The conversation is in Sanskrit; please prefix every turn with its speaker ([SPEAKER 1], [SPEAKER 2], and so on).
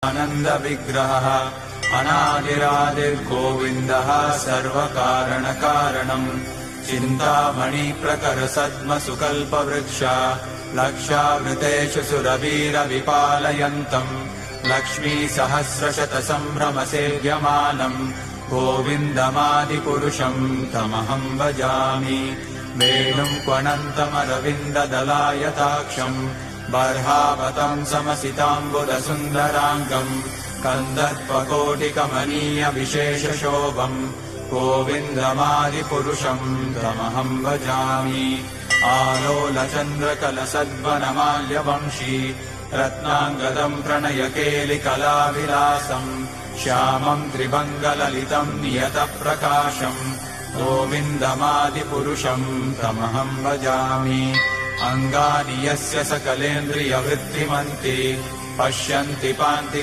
[SPEAKER 1] आनन्दविग्रहः अनादिरादिर्गोविन्दः सर्वकारणकारणम् चिन्तामणिप्रकरसद्मसुकल्पवृक्ष लक्षावृतेषु सुरवीरविपालयन्तम् लक्ष्मीसहस्रशतसम्भ्रमसेव्यमानम् गोविन्दमादिपुरुषम् तमहम् भजामि। वेणुम् क्वनन्तमरविन्ददलायताक्षम् बर्हावतम् समसिताम्बुदसुन्दराङ्गम् कन्दर्पकोटिकमनीयविशेषशोभम् गोविन्दमादिपुरुषम् तमहम् भजामि। आलोलचन्द्रकलसद्वनमाल्यवंशी रत्नाङ्गदम् प्रणयकेलिकलाविलासम् श्यामम् त्रिभङ्गललितम् नियतप्रकाशम् गोविन्दमादिपुरुषम् तमहम् भजामि। अङ्गानि यस्य सकलेन्द्रियवृत्तिमन्ति पश्यन्ति पान्ति